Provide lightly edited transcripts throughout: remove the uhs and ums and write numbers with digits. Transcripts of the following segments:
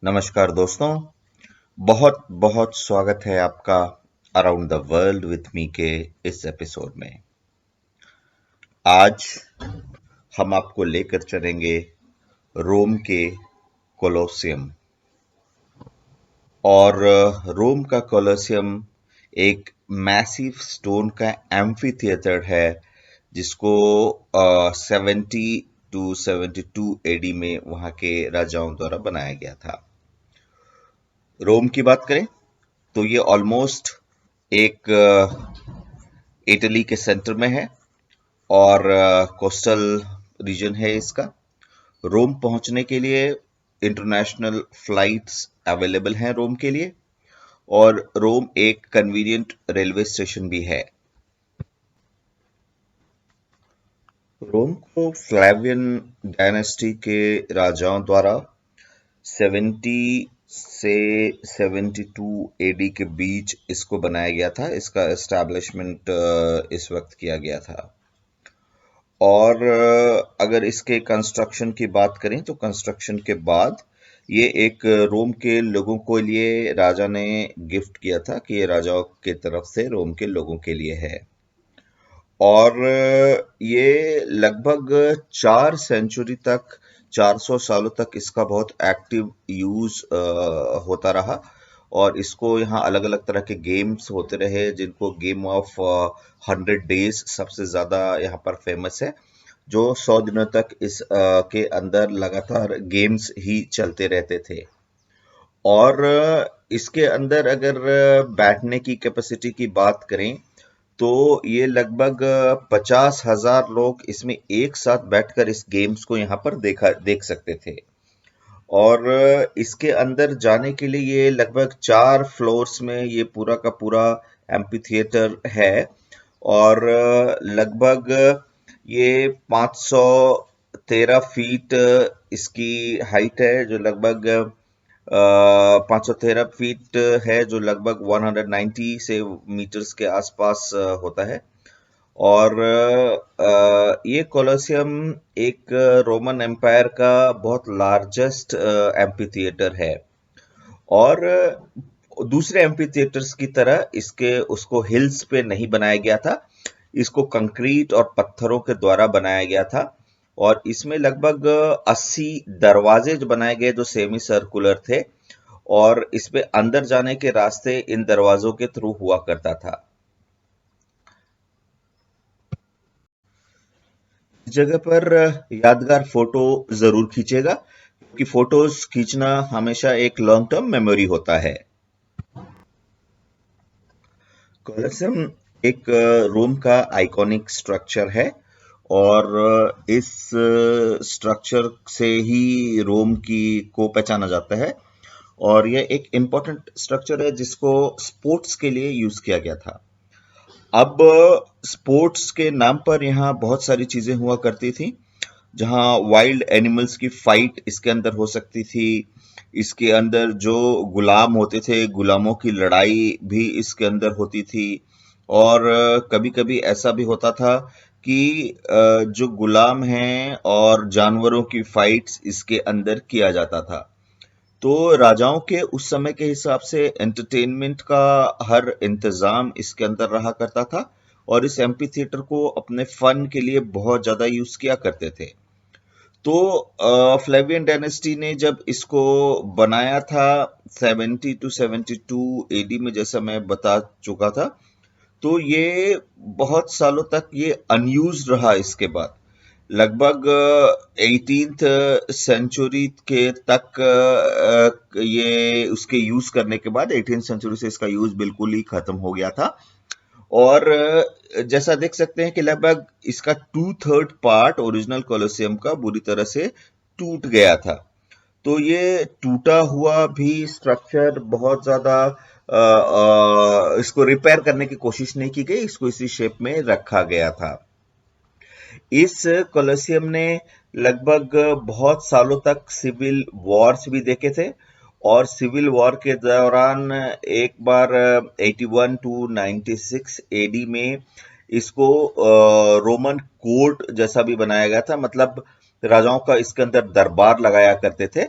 नमस्कार दोस्तों। बहुत बहुत स्वागत है आपका around the world with me के इस एपिसोड में। आज हम आपको लेकर चलेंगे रोम के कोलोसियम। और रोम का कोलोसियम एक मैसिव स्टोन का एम्फी थिएटर है जिसको 70 to 72 AD में वहां के राजाओं द्वारा बनाया गया था। रोम की बात करें तो ये ऑलमोस्ट एक इटली के सेंटर में है और कोस्टल रीजन है इसका। रोम पहुंचने के लिए इंटरनेशनल फ्लाइट्स अवेलेबल हैं रोम के लिए, और रोम एक कन्वीनियंट रेलवे स्टेशन भी है। रोम को फ्लेवियन डायनेस्टी के राजाओं द्वारा 70 से 72 एडी के बीच इसको बनाया गया था। इसका एस्टैब्लिशमेंट इस वक्त किया गया था। और अगर इसके कंस्ट्रक्शन की बात करें तो कंस्ट्रक्शन के बाद ये एक रोम के लोगों को लिए राजा ने गिफ्ट किया था कि ये राजाओं की तरफ से रोम के लोगों के लिए है। और ये लगभग 4 सेंचुरी तक, 400 सालों तक इसका बहुत एक्टिव यूज होता रहा। और इसको यहाँ अलग अलग तरह के गेम्स होते रहे, जिनको गेम ऑफ 100 डेज सबसे ज्यादा यहाँ पर फेमस है, जो 100 दिनों तक इस के अंदर लगातार गेम्स ही चलते रहते थे। और इसके अंदर अगर बैठने की कैपेसिटी की बात करें तो ये लगभग 50,000 लोग इसमें एक साथ बैठकर इस गेम्स को यहाँ पर देख सकते थे। और इसके अंदर जाने के लिए ये लगभग 4 फ्लोर्स में ये पूरा का पूरा एम्पी थिएटर है। और लगभग ये 513 फीट इसकी हाइट है, जो लगभग 513 फीट है, जो लगभग 190 से मीटर्स के आसपास होता है। और ये कोलोसियम एक रोमन एम्पायर का बहुत लार्जेस्ट एम्पी थिएटर है। और दूसरे एम्पी थिएटर्स की तरह इसके उसको हिल्स पे नहीं बनाया गया था। इसको कंक्रीट और पत्थरों के द्वारा बनाया गया था। और इसमें लगभग 80 दरवाजे जो बनाए गए, जो सेमी सर्कुलर थे। और इसमें अंदर जाने के रास्ते इन दरवाजों के थ्रू हुआ करता था। इस जगह पर यादगार फोटो जरूर खींचेगा, क्योंकि फोटोज खींचना हमेशा एक लॉन्ग टर्म मेमोरी होता है। कोलोसियम एक रोम का आइकॉनिक स्ट्रक्चर है। और इस स्ट्रक्चर से ही रोम की को पहचाना जाता है। और यह एक इम्पोर्टेंट स्ट्रक्चर है जिसको स्पोर्ट्स के लिए यूज किया गया था। अब स्पोर्ट्स के नाम पर यहाँ बहुत सारी चीजें हुआ करती थी, जहाँ वाइल्ड एनिमल्स की फाइट इसके अंदर हो सकती थी। इसके अंदर जो गुलाम होते थे, गुलामों की लड़ाई भी इसके अंदर होती थी। और कभी कभी ऐसा भी होता था कि जो गुलाम हैं और जानवरों की फाइट्स इसके अंदर किया जाता था। तो राजाओं के उस समय के हिसाब से एंटरटेनमेंट का हर इंतजाम इसके अंदर रहा करता था। और इस एम्पी थिएटर को अपने फन के लिए बहुत ज्यादा यूज किया करते थे। तो फ्लेवियन डायनेस्टी ने जब इसको बनाया था 70 to 72 AD में, जैसा मैं बता चुका था, तो ये बहुत सालों तक ये अनयूज्ड रहा। इसके बाद लगभग 18th सेंचुरी के तक ये उसके यूज करने के बाद 18th सेंचुरी से इसका यूज बिल्कुल ही खत्म हो गया था। और जैसा देख सकते हैं कि लगभग इसका 2/3 पार्ट ओरिजिनल कोलोसियम का बुरी तरह से टूट गया था। तो ये टूटा हुआ भी स्ट्रक्चर बहुत ज्यादा इसको रिपेयर करने की कोशिश नहीं की गई, इसको इसी शेप में रखा गया था। इस कोलोसियम ने लगभग बहुत सालों तक सिविल वॉर्स भी देखे थे। और सिविल वॉर के दौरान एक बार 81 to 96 एडी में इसको रोमन कोर्ट जैसा भी बनाया गया था। मतलब राजाओं का इसके अंदर दरबार लगाया करते थे।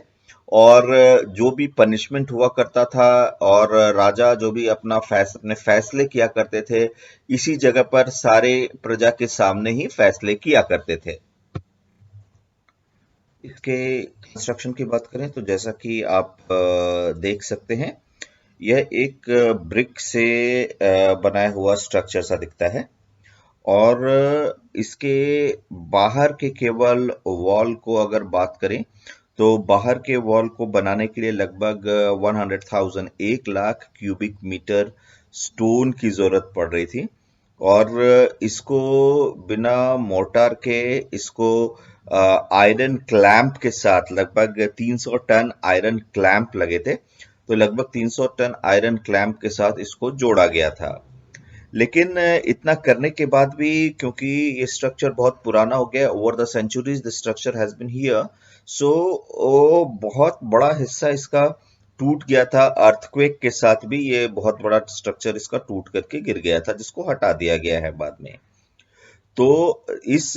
और जो भी पनिशमेंट हुआ करता था और राजा जो भी अपने फैसले किया करते थे, इसी जगह पर सारे प्रजा के सामने ही फैसले किया करते थे। इसके कंस्ट्रक्शन की बात करें तो जैसा कि आप देख सकते हैं, यह एक ब्रिक से बनाया हुआ स्ट्रक्चर सा दिखता है। और इसके बाहर के केवल वॉल को अगर बात करें तो बाहर के वॉल को बनाने के लिए लगभग 100,000 1 लाख क्यूबिक मीटर स्टोन की जरूरत पड़ रही थी। और इसको बिना मोर्टार के इसको आयरन क्लैंप के साथ लगभग 300 टन आयरन क्लैंप लगे थे। तो लगभग 300 टन आयरन क्लैंप के साथ इसको जोड़ा गया था। लेकिन इतना करने के बाद भी क्योंकि ये स्ट्रक्चर बहुत पुराना हो गया, over the centuries the structure has been here, so बहुत बड़ा हिस्सा इसका टूट गया था। अर्थक्वेक के साथ भी ये बहुत बड़ा स्ट्रक्चर इसका टूट करके गिर गया था, जिसको हटा दिया गया है बाद में। तो इस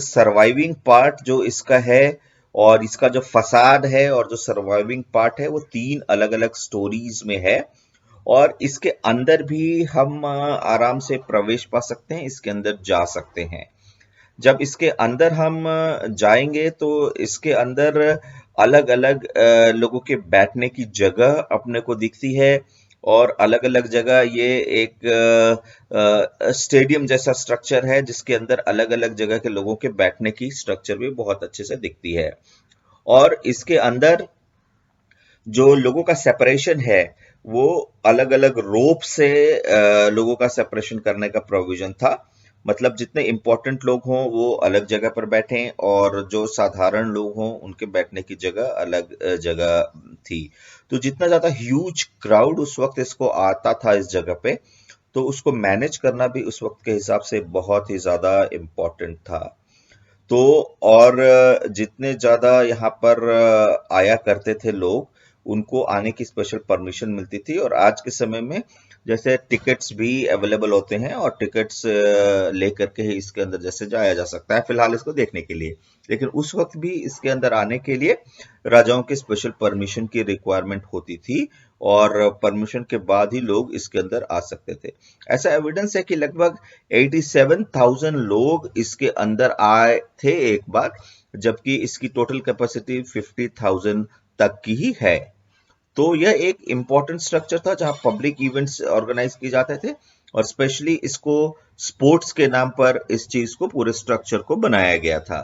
सर्वाइविंग पार्ट जो इसका है और इसका जो फसाद है और जो सर्वाइविंग पार्ट है वो 3 अलग-अलग स्टोरीज में है। और इसके अंदर भी हम आराम से प्रवेश पा सकते हैं, इसके अंदर जा सकते हैं। जब इसके अंदर हम जाएंगे तो इसके अंदर अलग-अलग लोगों के बैठने की जगह अपने को दिखती है। और अलग-अलग जगह ये एक स्टेडियम जैसा स्ट्रक्चर है, जिसके अंदर अलग-अलग जगह के लोगों के बैठने की स्ट्रक्चर भी बहुत अच्छे से दिखती है। और इसके अंदर जो लोगों का सेपरेशन है वो अलग अलग रोप से लोगों का सेपरेशन करने का प्रोविजन था। मतलब जितने इंपॉर्टेंट लोग हों वो अलग जगह पर बैठें और जो साधारण लोग हों उनके बैठने की जगह अलग जगह थी। तो जितना ज्यादा ह्यूज क्राउड उस वक्त इसको आता था इस जगह पे, तो उसको मैनेज करना भी उस वक्त के हिसाब से बहुत ही ज्यादा इम्पोर्टेंट था। तो और जितने ज्यादा यहाँ पर आया करते थे लोग, उनको आने की स्पेशल परमिशन मिलती थी। और आज के समय में जैसे टिकट्स भी अवेलेबल होते हैं और टिकट्स लेकर के ही इसके अंदर जैसे जाया जा सकता है फिलहाल इसको देखने के लिए। लेकिन उस वक्त भी इसके अंदर आने के लिए राजाओं के स्पेशल परमिशन की रिक्वायरमेंट होती थी और परमिशन के बाद ही लोग इसके अंदर आ सकते थे। ऐसा एविडेंस है कि लगभग 87,000 लोग इसके अंदर आए थे एक बार, जबकि इसकी टोटल कैपेसिटी 50,000 तक की ही है। तो यह एक इंपॉर्टेंट स्ट्रक्चर था जहां पब्लिक इवेंट्स ऑर्गेनाइज किए जाते थे और स्पेशली इसको स्पोर्ट्स के नाम पर इस चीज को पूरे स्ट्रक्चर को बनाया गया था।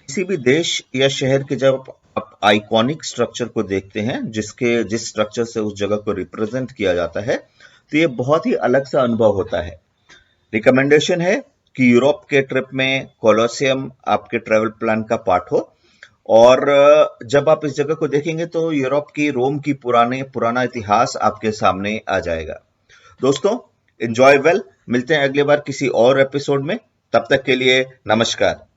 किसी भी देश या शहर के जब आप आइकॉनिक स्ट्रक्चर को देखते हैं जिस स्ट्रक्चर से उस जगह को रिप्रेजेंट किया जाता है, तो ये बहुत ही अलग सा अनुभव होता है। रिकमेंडेशन है कि यूरोप के ट्रिप में कोलोसियम आपके ट्रैवल प्लान का पार्ट हो। और जब आप इस जगह को देखेंगे तो यूरोप की रोम की पुराना इतिहास आपके सामने आ जाएगा। दोस्तों, एंजॉय वेल। मिलते हैं अगली बार किसी और एपिसोड में। तब तक के लिए नमस्कार।